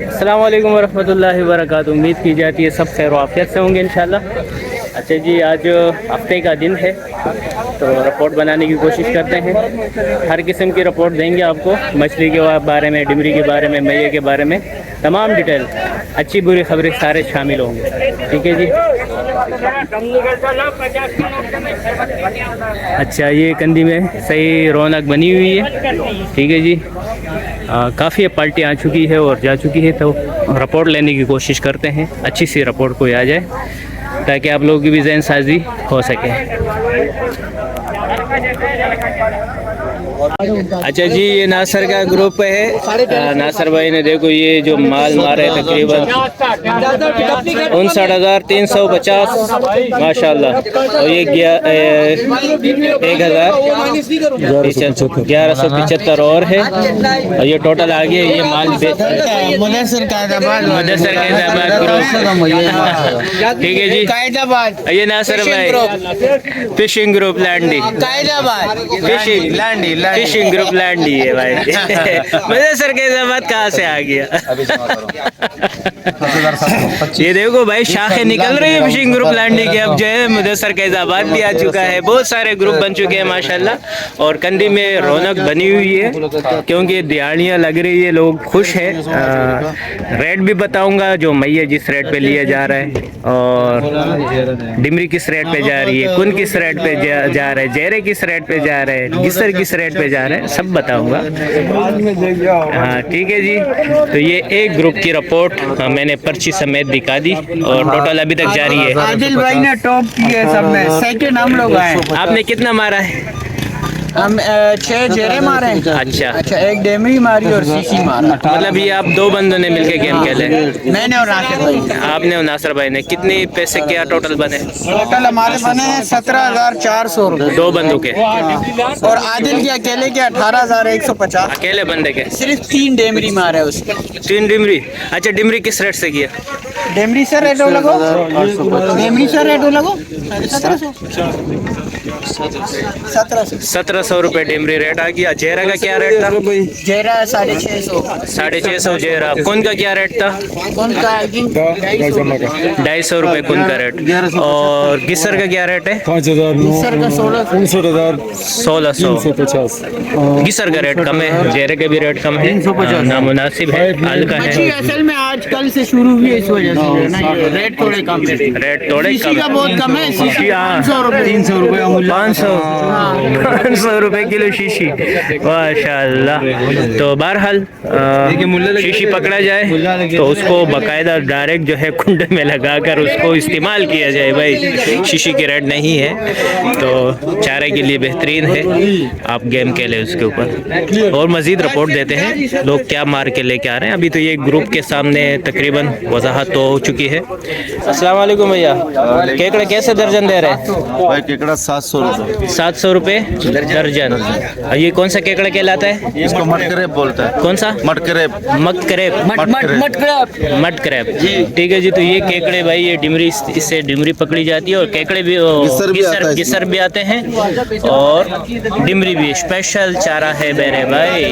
अस्सलाम वालेकुम वरहमतुल्लाहि वबरकातुहू। उम्मीद की जाती है सब खैर आफियत से होंगे इंशाल्लाह। अच्छा जी, आज हफ्ते का दिन है तो रिपोर्ट बनाने की कोशिश करते हैं। हर किस्म की रिपोर्ट देंगे आपको, मछली के बारे में, डिमरी के बारे में, मैये के बारे में, तमाम डिटेल, अच्छी बुरी खबरें सारे शामिल होंगे। ठीक है जी। अच्छा, ये कंदी में सही रौनक बनी हुई है। ठीक है जी। काफ़ी पार्टी आ चुकी है और जा चुकी है, तो रिपोर्ट लेने की कोशिश करते हैं, अच्छी सी रिपोर्ट कोई आ जाए ताकि आप लोगों की भी ज़हन साजी हो सके। अच्छा जी, ये नासर का ग्रुप है। नासर भाई ने देखो ये जो माल मारे तकरीबन 59,350 माशाल्लाह। और ये 1,1175 और है। और ये टोटल आ गया ये माल मुदस्सर ग्रुप। ठीक है जी। ये नासर भाई फिशिंग ग्रुप लैंडी, फिशिंग ग्रुप लैंडी है भाई। मुदस्सर के जमात कहाँ से आ गया? ये देखो भाई, शाखें निकल रही है फिशिंग ग्रुप लैंडी की। अब जो है मुदस्सर कैजाबाद भी आ चुका है, बहुत सारे ग्रुप बन चुके हैं माशाल्लाह। और कंदी में रौनक बनी हुई है क्योंकि दिहाड़ियाँ लग रही है, लोग खुश हैं। रेट भी बताऊंगा, जो मैया जिस रेट पे लिया जा रहा है, और डिमरी किस रेट पे जा रही है, कुन किस रेट पे जा रहा है, जेरे किस रेट पे जा रहे हैं, गिसर किस रेट पे जा रहे हैं, सब बताऊंगा। हाँ ठीक है जी। तो ये एक ग्रुप की रिपोर्ट मैंने पर्ची समेत दिखा दी और टोटल अभी तक जारी है। आदिल भाई ने टॉप की है सब में, सेकंड हम लोग आए। आपने कितना मारा है? हम 6 जेरे मारे। अच्छा, एक डेमरी मारी और सीसी मारा। मतलब ये आप दो बंदों ने मिलके गेम खेले? मैंने और नासिर भाई। आपने और नासिर भाई ने। कितने पैसे क्या टोटल बने? टोटल हमारे बने 17,400 रुपए दो बंदों के। और आदिल के अकेले के 18,150 अकेले बंदे के? सिर्फ 3 डेमरी मारे उसके। 3 डिमरी। अच्छा, डिमरी किस रेट से किया? डेमरी से रेट लगो, डेमरी से रेट लगो 1700 रुपए डिमरी रेट आ गया। जेरा का क्या रेट था? जेरा 650। 650 जेरा। कुन का क्या रेट था? कौन का 250 रुपए कुन का रेट। और गिसर का क्या रेट है? 5,000 का 1650। गिसर का रेट कम है, जेरे का भी रेट कम है, नामुनासिब है, हल्का है। असल में आज कल से शुरू हुई इस वजह से ना, ये रेट थोड़े कम है। रेट थोड़े कम का बहुत कम है। 300 रुपए 500 रुपए किलो शीशी, माशाल्लाह। तो बहरहाल शीशी पकड़ा जाए तो उसको बाकायदा डायरेक्ट जो है कुंडे में लगाकर उसको इस्तेमाल किया जाए भाई। शीशी की रेट नहीं है तो चारे के लिए बेहतरीन है, आप गेम खेलें उसके ऊपर। और मज़ीद रिपोर्ट देते हैं लोग क्या मार के लेके आ रहे हैं। अभी तो ये ग्रुप के सामने तकरीबन वजाहत तो हो चुकी है। अस्सलाम वालेकुम भैया, केकड़े कैसे दर्जन दे रहे हैं? भाई केकड़ा 700 रुपए। 700 रुपए दर्जन। और ये कौन सा केकड़ा कहलाता है? इसको मटकरेब बोलता है। कौन सा? मटकरेब। मट क्रैब। ठीक है जी। तो ये केकड़े भाई, ये डिमरी, इससे डिमरी पकड़ी जाती है और केकड़े भी, गिसर भी आते हैं और डिमरी भी। स्पेशल चारा है मेरे भाई।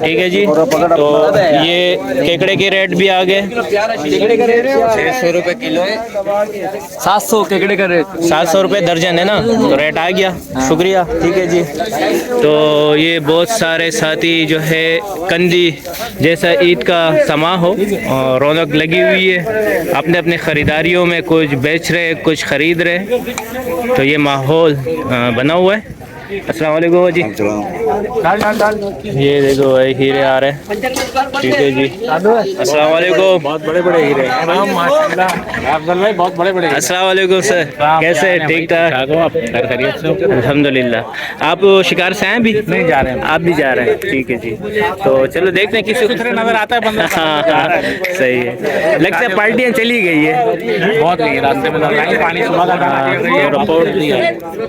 ठीक है जी। तो ये केकड़े के रेट भी आ गए। 600 रुपए किलो है। 700 केकड़े का रेट, 700 रुपए दर्जन है ना, तो रेट आ गया। शुक्रिया। ठीक है जी। तो ये बहुत सारे साथी जो है कंदी जैसा ईद का समा हो और रौनक लगी हुई है, अपने अपने ख़रीदारियों में कुछ बेच रहे, कुछ ख़रीद रहे, तो ये माहौल बना हुआ है। अस्सलाम वालेकुम जी। ये देखो भाई हीरे आ रहे हैं। ठीक है जी। अस्सलाम वालेकुम। बहुत बड़े बड़े हीरे भाई, बहुत बड़े बड़े। अस्सलाम वालेकुम सर, कैसे? ठीक ठाक अल्हम्दुलिल्लाह। आप शिकार से हैं? भी नहीं जा रहे हैं? आप भी जा रहे हैं? ठीक है जी। तो चलो देखते हैं, किसी नजर आता है बंदा। हाँ सही है। लगता है पार्टियाँ चली गई है, बहुत गई रास्ते में। पानी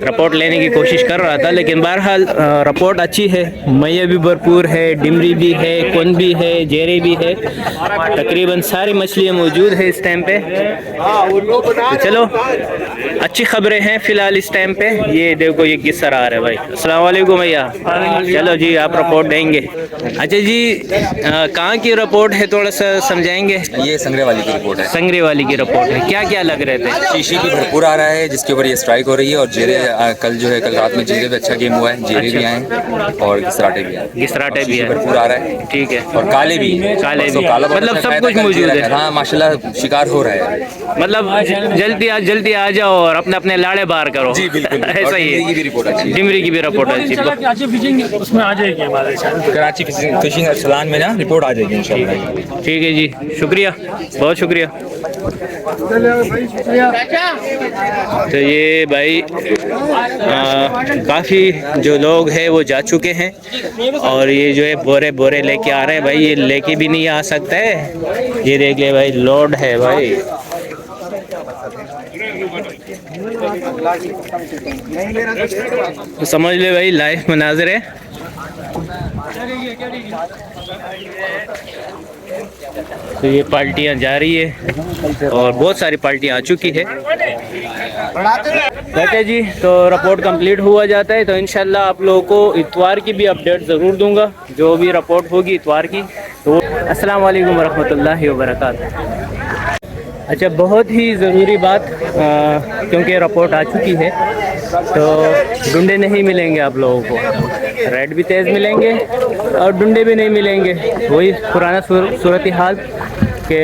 रिपोर्ट लेने की कोशिश कर रहा था लेकिन बहरहाल रिपोर्ट अच्छी है। मैया भी भरपूर है, डिमरी भी है, कुन भी है, जेरे भी है, तकरीबन सारी मछलियाँ मौजूद है इस टाइम पे। तो चलो अच्छी खबरें हैं फ़िलहाल इस टाइम पे। ये देखो ये किसर आ रहा है भाई। अस्सलाम वालेकुम भैया। चलो जी आप रिपोर्ट देंगे। अच्छा जी कहाँ की रिपोर्ट है, थोड़ा सा समझाएंगे? ये संगरे वाली की रिपोर्ट है। संगरे वाली की रिपोर्ट है। क्या क्या लग रहे थे? शीशी भी भरपूर आ रहा है जिसके ऊपर ये स्ट्राइक हो रही है, और जीरे कल जो है कल रात में जीरे पे अच्छा गेम हुआ है, जीरे भी आए और गिसराटे भी आए। गिसराटे भी है, भरपूर आ रहा है। ठीक है। और काले भी काले भी, काला मतलब सब कुछ मौजूद है। हाँ माशाल्लाह शिकार हो रहा है। मतलब जल्दी आ जाओ और अपने अपने लाड़े बार करो। जी बिल्कुल। ऐसा ही है। की भी रिपोर्ट अच्छी है। डिमरी की भी रिपोर्ट अच्छी है। उसमें आ जाएगी हमारे साथ। कराची फिशिंग अर्सलान में ना रिपोर्ट आ जाएगी इंशाल्लाह। ठीक है जी, शुक्रिया, बहुत शुक्रिया। तो ये भाई काफ़ी जो लोग हैं वो जा चुके हैं, और ये जो है बोरे बोरे लेके आ रहे हैं भाई। ये लेके भी नहीं आ सकते है, ये देख ले भाई, लोड है भाई। तो समझ ले भाई लाइव मनाज़र है। तो ये पार्टियां जा रही है और बहुत सारी पार्टियां आ चुकी है। ठीक है जी, तो रिपोर्ट कंप्लीट हुआ जाता है तो इंशाल्लाह आप लोगों को इतवार की भी अपडेट ज़रूर दूंगा, जो भी रिपोर्ट होगी इतवार की। तो अस्सलाम वालेकुम रहमतुल्लाहि व बरकातहू। अच्छा, बहुत ही ज़रूरी बात, क्योंकि रिपोर्ट आ चुकी है तो डुंडे नहीं मिलेंगे आप लोगों को। रेड भी तेज़ मिलेंगे और डुंडे भी नहीं मिलेंगे। वही पुराना सूरत हाल के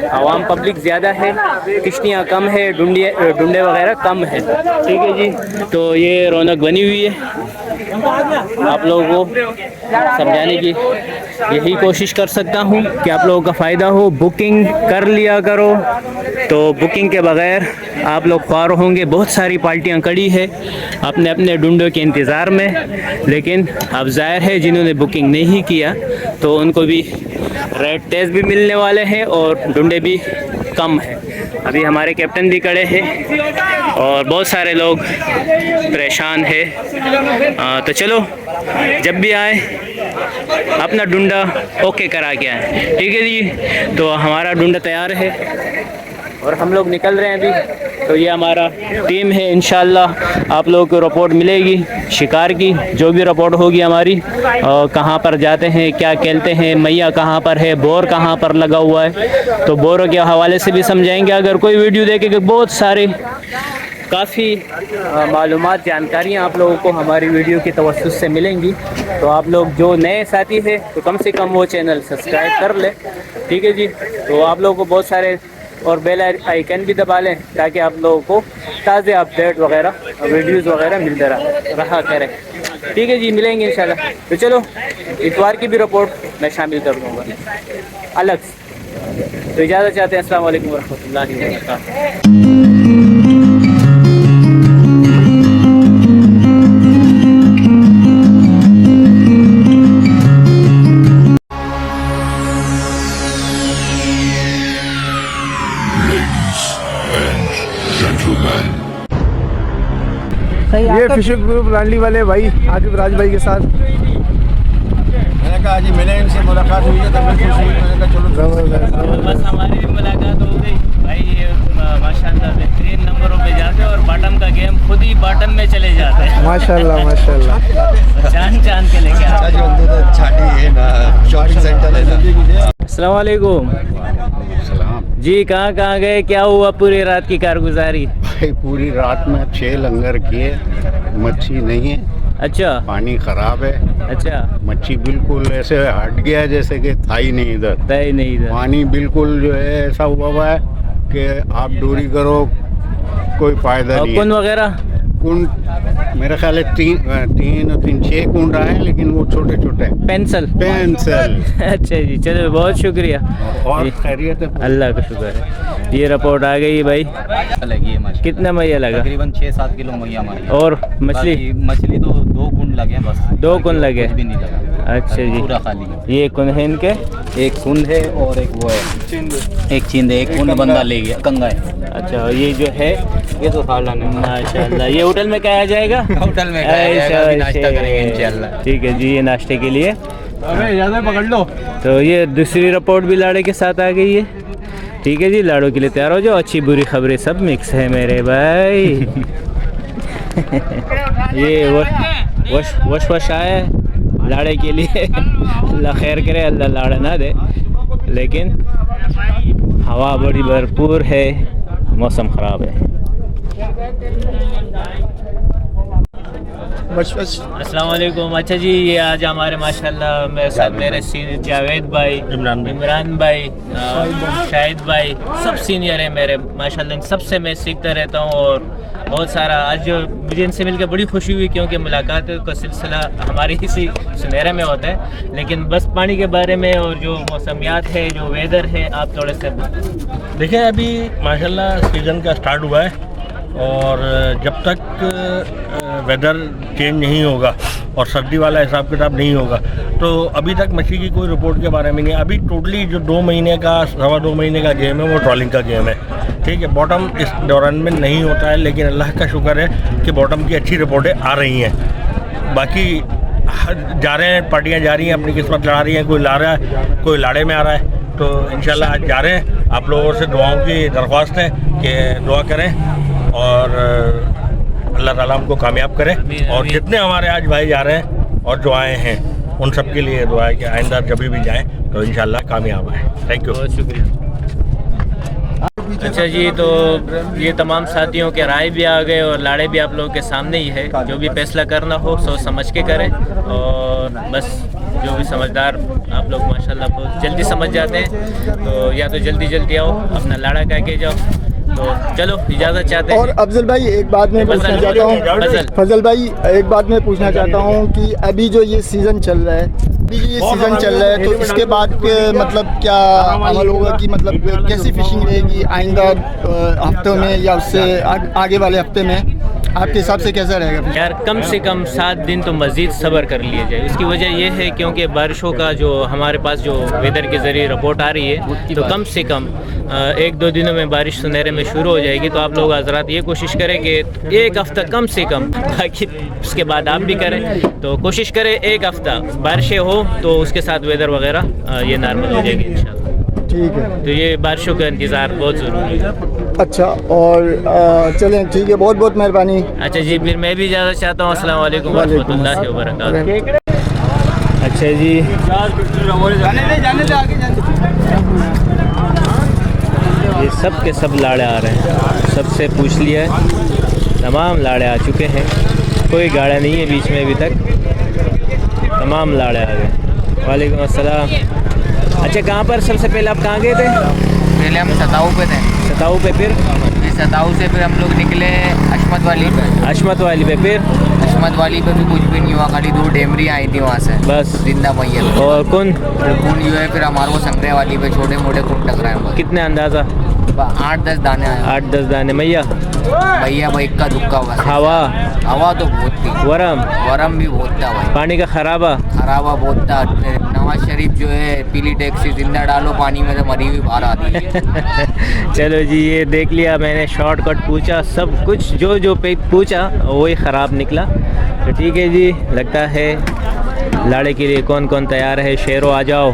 आवाम पब्लिक ज़्यादा है, किश्तियाँ कम है, डुंडे वगैरह कम है। ठीक है जी, तो ये रौनक बनी हुई है। आप लोगों को समझाने की यही कोशिश कर सकता हूँ कि आप लोगों का फ़ायदा हो। बुकिंग कर लिया करो, तो बुकिंग के बगैर आप लोग ख्वार होंगे। बहुत सारी पार्टियाँ खड़ी है अपने अपने डुंडों के इंतज़ार में, लेकिन अब ज़ाहिर है जिन्होंने बुकिंग नहीं किया तो उनको भी रेट तेज़ भी मिलने वाले हैं और डुंडे भी कम है। अभी हमारे कैप्टन भी खड़े हैं और बहुत सारे लोग परेशान हैं। तो चलो जब भी आए अपना डुंडा ओके करा के आए। ठीक है जी, तो हमारा डुंडा तैयार है और हम लोग निकल रहे हैं अभी। तो ये हमारा टीम है, इंशाल्लाह आप लोगों को रिपोर्ट मिलेगी शिकार की, जो भी रिपोर्ट होगी हमारी, कहाँ पर जाते हैं, क्या खेलते हैं, मैया कहाँ पर है, बोर कहाँ पर लगा हुआ है, तो बोरों के हवाले से भी समझाएंगे। अगर कोई वीडियो देखेगा, बहुत सारे काफ़ी मालूमात जानकारियाँ आप लोगों को हमारी वीडियो की तवज्जुह से मिलेंगी। तो आप लोग जो नए साथी हैं तो कम से कम वो चैनल सब्सक्राइब कर लें। ठीक है जी, तो आप लोगों को बहुत सारे और बेल आइकन भी दबा लें ताकि आप लोगों को ताज़े अपडेट वगैरह वीडियोज़ वगैरह मिलते रहा करें। ठीक है जी, मिलेंगे इंशाल्लाह। तो चलो इतवार की भी रिपोर्ट मैं शामिल कर दूँगा अलग से। तो इजाज़त चाहते हैं। अस्सलाम वालेकुम रहमतुल्लाहि व बरकातहू। ये फिशिंग ग्रुप लाडली वाले भाई आकिब राज भाई के साथ। मैंने कहा जी मैंने इनसे मुलाकात हुई है तो मैं खुश हुई। मैंने कहा चलो बस हमारी भी मुलाकात हो गई भाई। ये माशाल्लाह बेहतरीन नंबरों पे जाते हैं और बॉटम का गेम खुद ही बॉटम में चले जाते हैं। माशाल्लाह माशाल्लाह। चांद के लेके आते हैं। छाटी है ना, शॉपिंग सेंटर है ना। अस्सलाम वालेकुम जी, कहाँ गए, क्या हुआ पूरी रात की कारगुजारी? भाई पूरी रात में 6 लंगर किए, मच्छी नहीं है। अच्छा, पानी खराब है। अच्छा, मच्छी बिल्कुल ऐसे हट गया है जैसे कि था ही नहीं इधर। तय नहीं इधर। पानी बिल्कुल जो है ऐसा हुआ है कि आप दूरी करो कोई फायदा नहीं है। कुन वगैरह कुंड मेरे ख्याल है 6 कुंड आए, लेकिन वो छोटे छोटे पेंसिल। अच्छा जी, चलो बहुत शुक्रिया और खैरियत है। अल्लाह का शुक्र है। ये रिपोर्ट आ गई भाई। लगी है माशाल्लाह। कितना मैया लगा? तकरीबन 6-7 किलो मैया हमारी। और मछली? मछली तो 2 कुंड लगे हैं बस। 2 कुन लगे? कुछ भी नहीं लगा। अच्छा जी, पूरा खाली। ये कुन है इनके? एक कुंड है और एक वो है, एक चींद है। एक कुंड बंदा ले गया, कंगा है। अच्छा, ये जो है ये तो सालन है। माशाल्लाह। ये होटल में क्या आ जाएगा? होटल में खाया जाएगा, अभी नाश्ता करेंगे इंशाल्लाह। ठीक है जी, ये नाश्ते के लिए। अबे ज़्यादा पकड़ लो। तो ये दूसरी रिपोर्ट भी लाड़े के साथ आ गई है। ठीक है जी, लाड़ों के लिए तैयार हो जाओ। अच्छी बुरी खबरें सब मिक्स है मेरे भाई। ये वश आया है लाड़े के लिए। अल्लाह खैर करे, अल्लाह लाड़ा ना दे, लेकिन हवा बड़ी भरपूर है, मौसम ख़राब है। अस्सलाम वालेकुम। अच्छा जी, ये आज हमारे माशाल्लाह मेरे साथ मेरे सीनियर जावेद भाई, इमरान भाई, शाहिद भाई, सब सीनियर है मेरे माशाल्लाह। इन सबसे मैं सीखता रहता हूँ और बहुत सारा आज मुझे इनसे मिलकर बड़ी खुशी हुई, क्योंकि मुलाकात का सिलसिला हमारे इसी सुनहरे में होता है। लेकिन बस पानी के बारे में और जो मौसमियात है, जो वेदर है, आप थोड़े से देखिए। अभी माशाल्लाह सीज़न का स्टार्ट हुआ है और जब तक वेदर चेंज नहीं होगा और सर्दी वाला हिसाब किताब नहीं होगा तो अभी तक मछली की कोई रिपोर्ट के बारे में नहीं। अभी टोटली जो 2 महीने का 2.25 महीने का गेम है वो ट्रॉलिंग का गेम है। ठीक है, बॉटम इस दौरान में नहीं होता है, लेकिन अल्लाह का शुक्र है कि बॉटम की अच्छी रिपोर्टें आ रही हैं। बाकी जा रहे हैं, पार्टियाँ जा रही हैं, अपनी किस्मत लड़ा रही हैं। कोई ला रहा है, कोई लाड़े में आ रहा है। तो इंशाल्लाह आज जा रहे हैं। आप लोगों से दुआओं की दरख्वास्त है कि दुआ करें और अल्लाह ताला हमको कामयाब करे। और जितने हमारे आज भाई जा रहे हैं और जो आए हैं उन सब के लिए दुआ है कि आइंदा जब भी जाएं तो इंशाल्लाह कामयाब आए। थैंक यू, बहुत शुक्रिया। अच्छा जी, तो ये तमाम साथियों के राय भी आ गए और लाड़े भी आप लोगों के सामने ही है। जो भी फैसला करना हो सोच समझ के करें, और बस जो भी समझदार आप लोग माशाल्लाह बहुत जल्दी समझ जाते हैं। तो या तो जल्दी आओ, अपना लाड़ा कह के जाओ। तो चलो इजाज़त चाहते हैं। और अफजल भाई एक बात मैं पूछना चाहता हूँ, फजल भाई एक बात मैं पूछना चाहता हूँ कि अभी जो ये सीज़न चल रहा है, तो इसके बाद मतलब क्या अमल होगा कि मतलब कैसी फिशिंग रहेगी आइंदा हफ्तों में या उससे आगे वाले हफ्ते में? आपके हिसाब से कैसा रहेगा? यार कम से कम 7 दिन तो मज़ीद सब्र कर लिए जाए। उसकी वजह यह है क्योंकि बारिशों का जो हमारे पास जो वेदर के ज़रिए रिपोर्ट आ रही है, तो कम से कम 1-2 दिनों में बारिश सुनहरे में शुरू हो जाएगी। तो आप लोग हज़रात ये कोशिश करें कि 1 हफ़्ता कम से कम, बाकी उसके बाद आप भी करें, तो कोशिश करें 1 हफ़्ता बारिशें हो तो उसके साथ वेदर वगैरह ये नॉर्मल हो जाएगी इंशाल्लाह। ठीक है, तो ये बारिशों का इंतज़ार बहुत ज़रूरी है। अच्छा, और चलें ठीक है, बहुत बहुत मेहरबानी। अच्छा जी, फिर मैं भी इजाज़त चाहता हूँ। अस्सलाम वालेकुम वरहमतुल्लाहि वबरकातुहू। अच्छा जी, ये सब के सब लाड़े आ रहे हैं, सबसे पूछ लिया है, तमाम लाड़े आ चुके हैं, कोई गाड़ा नहीं है बीच में अभी तक, तमाम लाड़े आ गए। वालेकुम अस्सलाम। अच्छा, कहाँ पर सबसे पहले आप कहाँ गए थे? पहले हम सताऊ पे थे। सताऊ पे, फिर सताऊ से फिर हम लोग निकले अशमत वाली पे। अशमत वाली पे, फिर अशमत वाली पे भी कुछ भी नहीं हुआ, खाली 2 डेमरी आई थी वहाँ से बस जिंदा मैया। और कौन जो है फिर हमारे को संगरे वाली पे छोटे मोटे कुन टकराए। कितने अंदाज़ा? 8-10 दाने आए। 8-10 दाने। मैया भाई इक्का दुक्का हुआ। हवा तो बहुत थी, वरम भी बहुत था भाई। पानी का खराबा बहुत था। नवाज शरीफ जो है पीली टैक्सी जिंदा डालो पानी में तो मरी हुई बाहर आती है। चलो जी, ये देख लिया मैंने, शॉर्टकट पूछा, सब कुछ जो पे पूछा वही ख़राब निकला। तो ठीक है जी, लगता है लाड़े के लिए कौन कौन तैयार है? शेरों आ जाओ।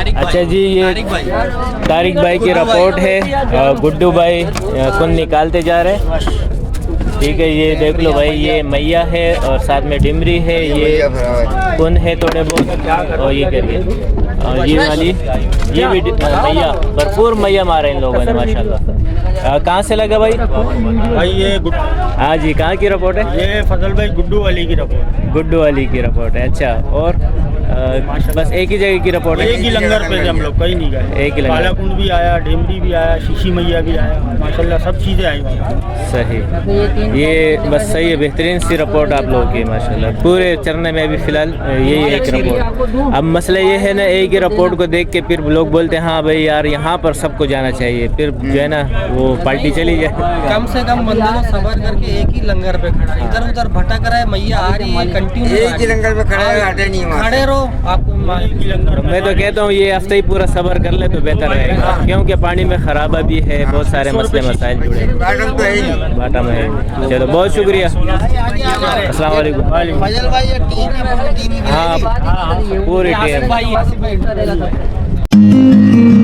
अच्छा जी, ये तारिक भाई की रिपोर्ट है, गुड्डू भाई कुन निकालते जा रहे हैं। ठीक है, ये देख लो भाई, ये मैया है और साथ में डिमरी है, ये कुन है थोड़े बहुत, और ये करिए और ये वाली ये भी मैया, भरपूर मैया मारे इन लोगों ने माशाल्लाह। कहाँ से लगा भाई? भाई ये हाँ जी, कहाँ की रिपोर्ट है? ये फजल भाई गुड्डू वाली की रिपोर्ट। गुड्डू वाली की रिपोर्ट है। अच्छा, और बस एक ही जगह की रिपोर्ट है? एक ही लंगर पे थे हम लोग, कहीं नहीं गए। एक ही लंगर, काला कुंड भी आया, डेमरी भी आया, शीशी मैया भी आया, माशाल्लाह सब चीज़ें आई वहाँ। सही, ये बस सही है, बेहतरीन सी रिपोर्ट आप लोगों की माशाल्लाह। पूरे चरने में अभी फ़िलहाल यही एक रिपोर्ट। अब मसला ये है ना, एक ही रिपोर्ट को देख के फिर लोग बोलते हैं हाँ भाई यार यहाँ पर सबको जाना चाहिए, फिर जो है ना वो पार्टी चली जाए। कम से कम बंदे को सबर करके एक ही लंगर पे खड़ा है, इधर उधर भटक रहा है, मैया आ रही है कंटिन्यू, एक ही लंगर पे खड़े खड़े रहो आपको। मैं तो कहता हूँ ये हफ्ते ही पूरा सबर कर ले तो बेहतर रहेगा, क्योंकि पानी में खराबा भी है, बहुत सारे मसले मसाइल जुड़े हैं, बाटा में है। चलो बहुत शुक्रिया, अस्सलाम वालेकुम। फजल भाई ये टीम है, पूरी टीम हाँ पूरी टीम।